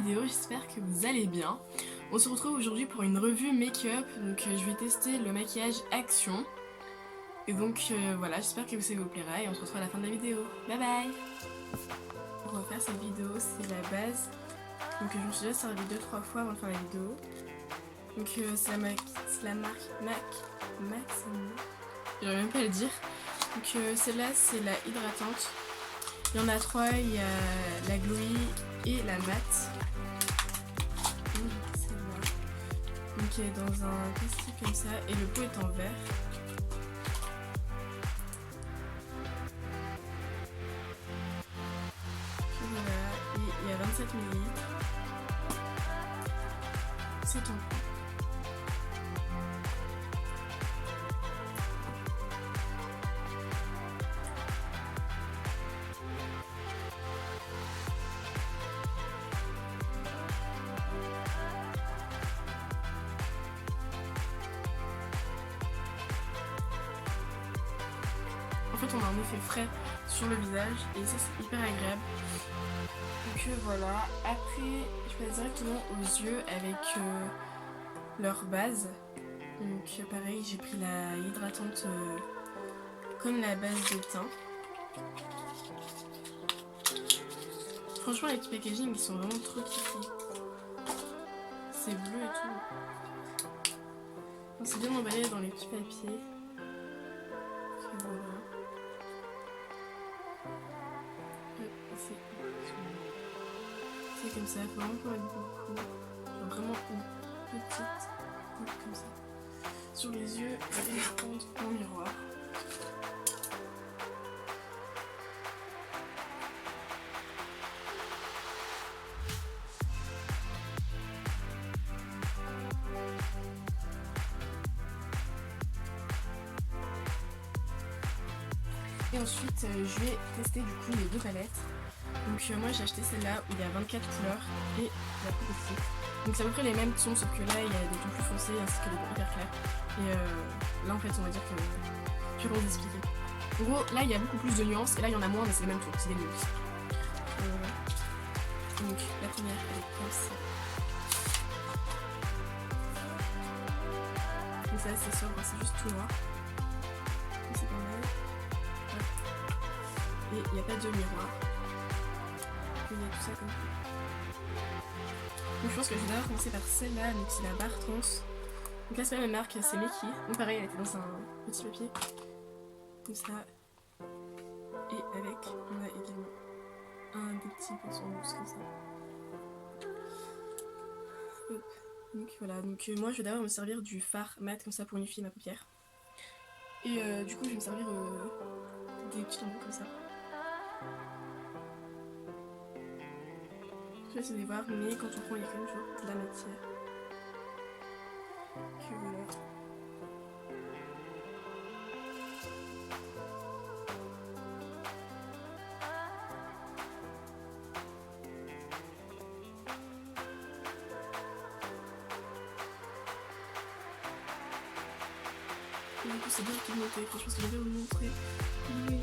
vidéo, j'espère que vous allez bien. On se retrouve aujourd'hui pour une revue make-up, donc je vais tester le maquillage Action. Et donc voilà, j'espère que ça vous plaira et on se retrouve à la fin de la vidéo. Bye bye. Pour refaire cette vidéo, c'est la base. Donc je me suis déjà servi 2-3 fois avant de faire la vidéo. Donc c'est la marque Maximo. J'arrive même pas à le dire. Donc celle-là c'est la hydratante. Il y en a 3, il y a la glowy et la matte. Celle-là. Donc elle est dans un plastique comme ça et le pot est en verre. Puis voilà, et il y a 27 ml. C'est ton pot. En fait on a un effet frais sur le visage et ça c'est hyper agréable. Donc voilà, après je passe directement aux yeux avec leur base. Donc pareil, j'ai pris la hydratante comme la base de teint. Franchement les petits packaging ils sont vraiment trop kiffés. C'est bleu et tout. On s'est bien emballé dans les petits papiers. Donc voilà. C'est comme ça, il faut vraiment pas mettre beaucoup. Genre vraiment une petite goutte comme ça. Sur les yeux, je vais prendre mon miroir. Et ensuite, je vais tester du coup les deux palettes. Donc moi j'ai acheté celle-là où il y a 24 couleurs et la plus petite. Donc c'est à peu près les mêmes tons sauf que là il y a des tons plus foncés ainsi que des tons hyper clairs. Et là en fait on va dire que je vais vous expliquer. En gros là il y a beaucoup plus de nuances et là il y en a moins mais c'est les mêmes tons, c'est des nuances. Donc la première elle est comme ça. Donc ça c'est sobre, c'est juste tout noir. Donc c'est pas mal. Et il n'y a pas de miroir. Il y a tout ça comme ça. Donc je pense que je vais d'abord commencer par celle-là, donc c'est la barre trans. Donc là c'est pas la même marque, c'est Mickey. Donc pareil, elle était dans un petit papier. Comme ça. Et avec, on a également des petits pinceaux en mousse comme ça. Hop. Donc voilà, donc moi je vais d'abord me servir du fard mat comme ça pour unifier ma paupière. Et du coup je vais me servir des petits embouts comme ça. Je vais essayer de voir, mais quand on prend, il y a quand même toujours de la matière. Que voilà. Et du coup, c'est bien pigmenté. Franchement, ce que je vais vous montrer. Oui.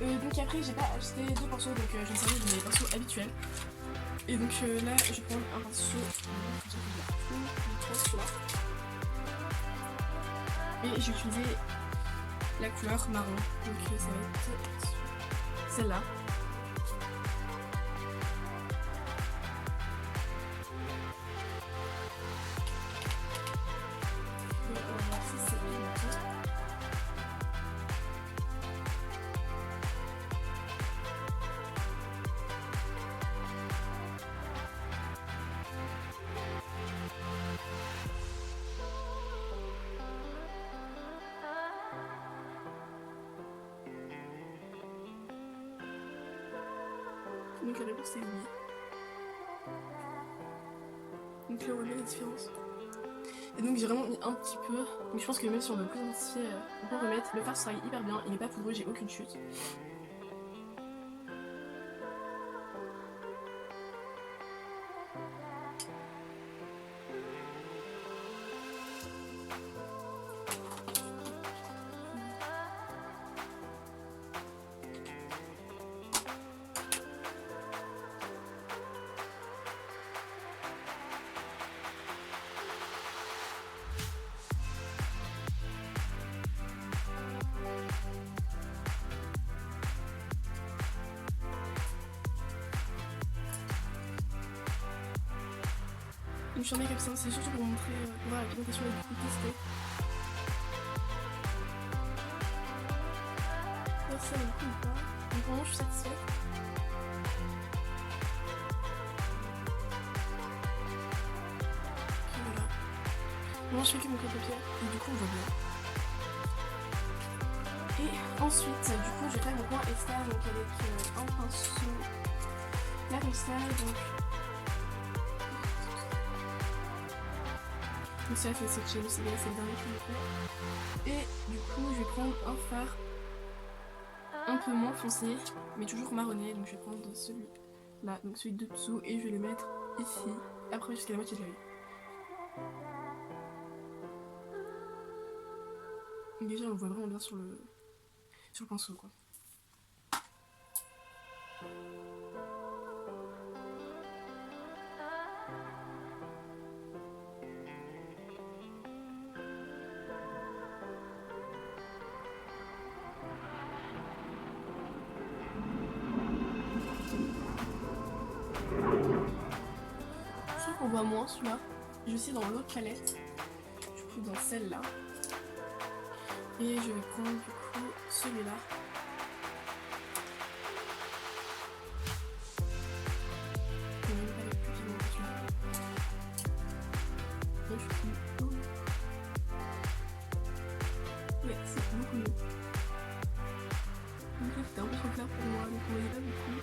Donc après j'ai pas acheté deux pinceaux donc je vais me servir de mes pinceaux habituels. Et donc là je vais prendre un pinceau et j'ai utilisé la couleur marron donc ça va être celle-là. Donc la réponse c'est oui. Donc là on voit la différence. Et donc j'ai vraiment mis un petit peu. Donc je pense que même si on veut plus intensifier, on peut remettre. Le fard sera hyper bien, il n'est pas poudreux, j'ai aucune chute. je suis en make-up simple, c'est surtout pour vous montrer voir la pigmentation et du coup tester. Voir si ça vaut le coup ou pas. Donc pour le moment je suis satisfaite. Ok voilà. Moi je fais que mon crème paupière et du coup on voit bien. Et ensuite du coup je vais faire mon point externe donc avec un pinceau là comme ça donc ça fait cette chez c'est le dernier que je fais. Et du coup je vais prendre un fard un peu moins foncé mais toujours marronné, donc je vais prendre celui là, donc celui de dessous et je vais le mettre ici, après jusqu'à la moitié de l'œil. Déjà on voit vraiment bien sur le pinceau quoi. Je trouve qu'on voit moins celui-là. Je vais essayer dans l'autre palette, du coup dans celle-là. Et je vais prendre du coup celui-là. Une palette plus pigmentée. Moi je trouve. Ouais, c'est beaucoup mieux. Donc là c'était un peu trop clair pour moi, donc on voyait pas beaucoup.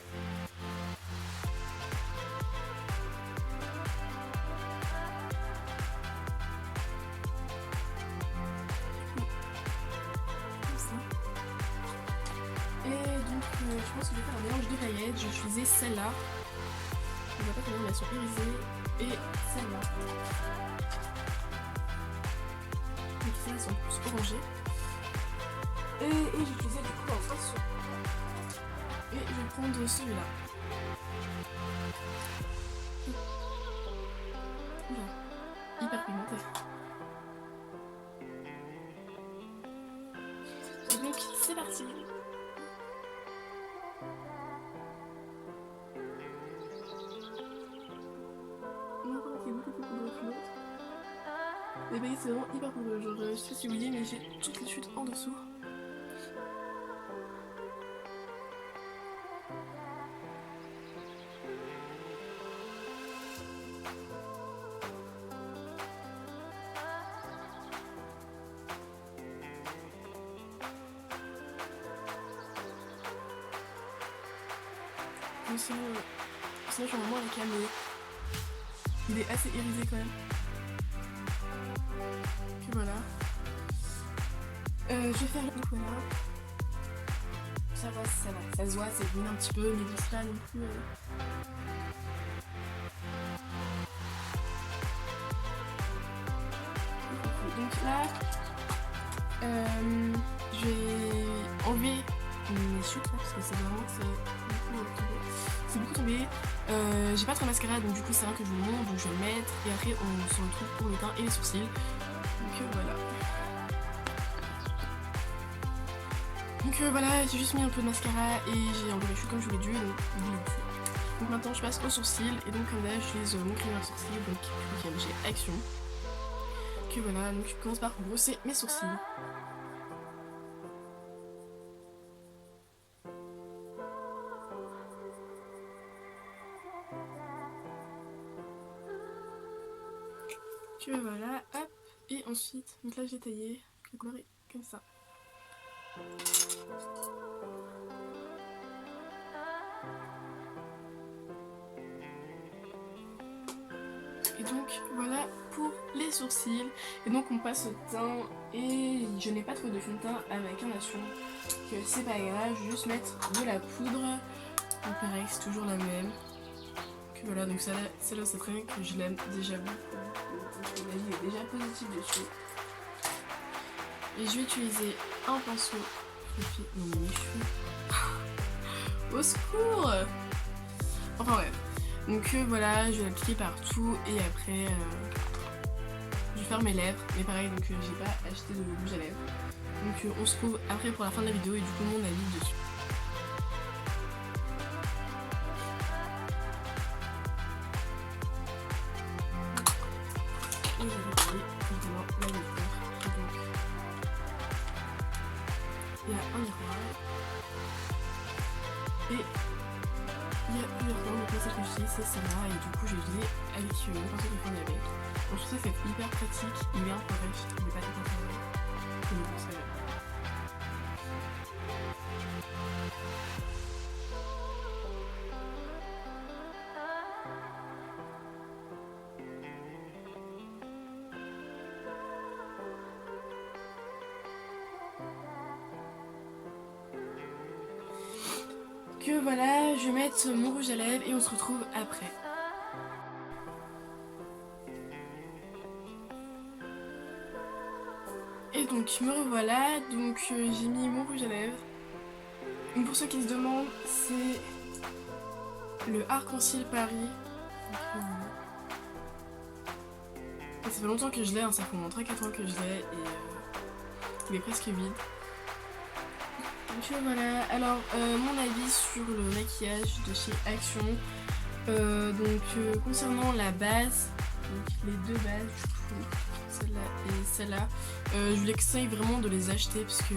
Je pense que je vais faire un mélange de paillettes. Je vais utiliser celle-là. Je ne vois pas comment elles sont irisées. Et celle-là. Donc celles-là elles sont plus orangées. Et je vais utiliser du coup un pinceau. Et je vais prendre celui-là. Oula, hyper pigmenté. Et donc c'est parti. Les baguettes c'est vraiment hyper poudreux, genre je sais pas si vous voyez mais j'ai toutes les chutes en dessous. Donc sinon je suis vraiment à la cam mais il est assez irisé quand même. Puis voilà. Je vais faire le coup voilà. Ça va, ça se voit, c'est brûlé un petit peu, mais de cela non plus. Donc là, je vais enlever mes chutes là, parce que c'est vraiment beaucoup tombé. J'ai pas trop de mascara donc du coup c'est un que je vous montre, donc je vais le mettre et après on se retrouve pour le teint et les sourcils. Donc voilà. Donc voilà, j'ai juste mis un peu de mascara et j'ai enlevé les chutes comme je voulais dû, donc maintenant je passe aux sourcils et donc comme là j'utilise mon crayon à sourcils, donc j'ai Action. Que voilà, donc je commence par brosser mes sourcils. Que voilà, hop, et ensuite, donc là j'ai taillé, la couleur est comme ça. Et donc voilà pour les sourcils. Et donc on passe au teint et je n'ai pas trouvé de fond de teint avec un Action. Donc c'est pas grave, je vais juste mettre de la poudre. Donc pareil, c'est toujours la même. Donc voilà, donc celle-là c'est très bien que je l'aime déjà beaucoup. Donc l'avis est déjà positif dessus. Et je vais utiliser un pinceau. Non mais mes cheveux. Au secours. Enfin bref. Donc voilà, je vais l'appliquer partout et après je vais faire mes lèvres. Mais pareil, donc j'ai pas acheté de rouge à lèvres. Donc on se retrouve après pour la fin de la vidéo et du coup mon avis dessus. Et il y a plusieurs formes, donc moi celle que j'utilise c'est celle-là et du coup je l'ai avec n'importe quelle forme avec. Donc je trouve ça c'est hyper pratique, il est un peu rêche, il n'est pas hyper favori. Mais bon, c'est vrai. Que voilà, je vais mettre mon rouge à lèvres et on se retrouve après. Et donc me revoilà, donc j'ai mis mon rouge à lèvres. Donc pour ceux qui se demandent, c'est le Arc-en-Ciel Paris. Et ça fait longtemps que je l'ai, hein, ça fait au moins 3-4 ans que je l'ai et il est presque vide. Donc voilà, alors mon avis sur le maquillage de chez Action. Concernant la base, donc les deux bases du coup, celle-là et celle-là, je vous conseille vraiment de les acheter parce que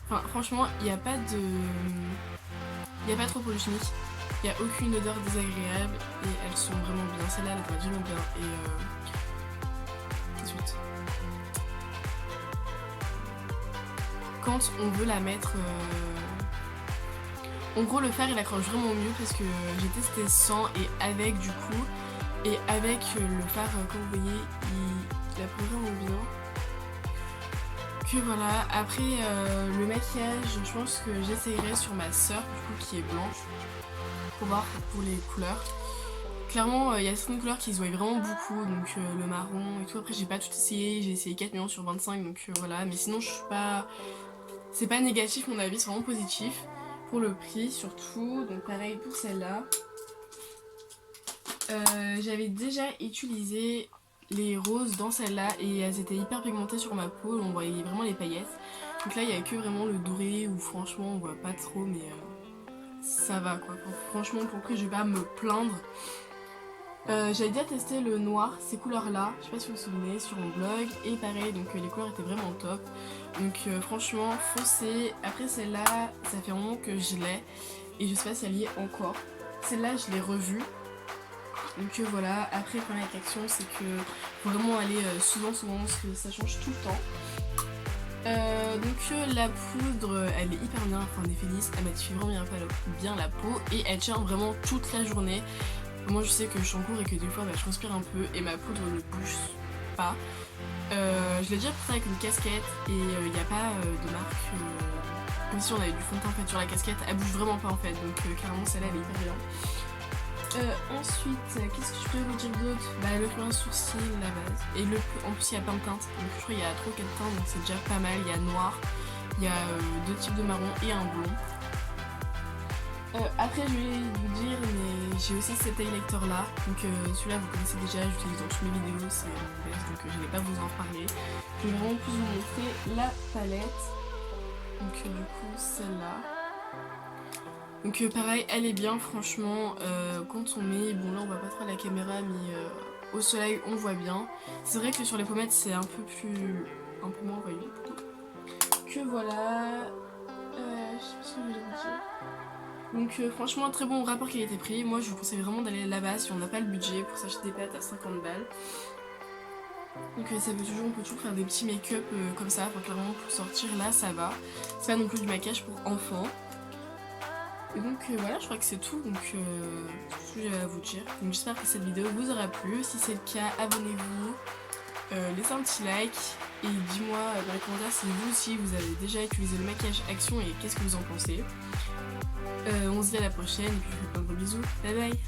enfin, franchement il n'y a pas trop pour le chimique, il n'y a aucune odeur désagréable et elles sont vraiment bien, celle-là elle va vraiment bien et ensuite quand on veut la mettre en gros le fer il accroche vraiment mieux parce que j'ai testé sans et avec du coup. Et avec le fard, comme vous voyez, il apprend vraiment bien. Que voilà, après le maquillage, je pense que j'essayerai sur ma soeur, du coup, qui est blanche, pour voir pour les couleurs. Clairement, il y a certaines couleurs qui se voient vraiment beaucoup, donc le marron et tout. Après, j'ai pas tout essayé, j'ai essayé 4 millions sur 25, donc voilà. Mais sinon, je suis pas... C'est pas négatif, mon avis, c'est vraiment positif. Pour le prix, surtout. Donc pareil pour celle-là. J'avais déjà utilisé les roses dans celle-là et elles étaient hyper pigmentées sur ma peau, on voyait vraiment les paillettes. Donc là il n'y a que vraiment le doré où franchement on voit pas trop mais ça va quoi. Franchement pour le prix je vais pas me plaindre. J'avais déjà testé le noir, ces couleurs là, je sais pas si vous vous souvenez, sur mon blog et pareil donc les couleurs étaient vraiment top. Donc franchement foncez. Après celle-là ça fait un moment que je l'ai et je sais pas si elle y est encore. Celle-là je l'ai revue. Donc voilà, après le problème avec Action c'est que faut vraiment aller souvent parce que ça change tout le temps. La poudre elle est hyper bien, enfin en effet lisse, elle mattifie vraiment bien la peau et elle tient vraiment toute la journée. Moi je sais que je suis en cours et que des fois je transpire un peu et ma poudre ne bouge pas. Je l'ai déjà pris avec une casquette et il n'y a pas de marque, comme si on avait du fond de teint en fait sur la casquette, elle bouge vraiment pas en fait donc carrément celle-là elle est hyper bien. Ensuite, qu'est-ce que je peux vous dire d'autre? Bah le plein sourcil, la base. Et en plus il y a plein de teintes, donc je crois qu'il y a 3 ou 4 teintes, donc c'est déjà pas mal. Il y a noir, il y a 2 types de marron et un blond. Après je vais vous dire, mais j'ai aussi cet highlighter là, donc celui-là vous connaissez déjà, j'utilise dans toutes mes vidéos, c'est mon best, donc je vais pas vous en reparler. Je vais vraiment plus vous montrer la palette, donc du coup celle-là. Donc pareil, elle est bien franchement, quand on met, bon là on voit pas trop à la caméra mais au soleil on voit bien. C'est vrai que sur les pommettes c'est un peu moins voyant. Que voilà, je sais pas ce que je voulais vous dire. Donc franchement un très bon rapport qualité-prix, moi je vous conseille vraiment d'aller là-bas si on n'a pas le budget pour s'acheter des pâtes à 50 balles. Donc on peut toujours faire des petits make-up comme ça, enfin clairement pour sortir là ça va. C'est pas non plus du maquillage pour enfants. Et donc voilà, je crois que c'est tout, donc tout ce que j'avais à vous dire. Donc j'espère que cette vidéo vous aura plu. Si c'est le cas, abonnez-vous, laissez un petit like et dis-moi dans les commentaires si vous aussi vous avez déjà utilisé le maquillage Action et qu'est-ce que vous en pensez. On se dit à la prochaine et puis je vous fais plein de gros bisous. Bye bye.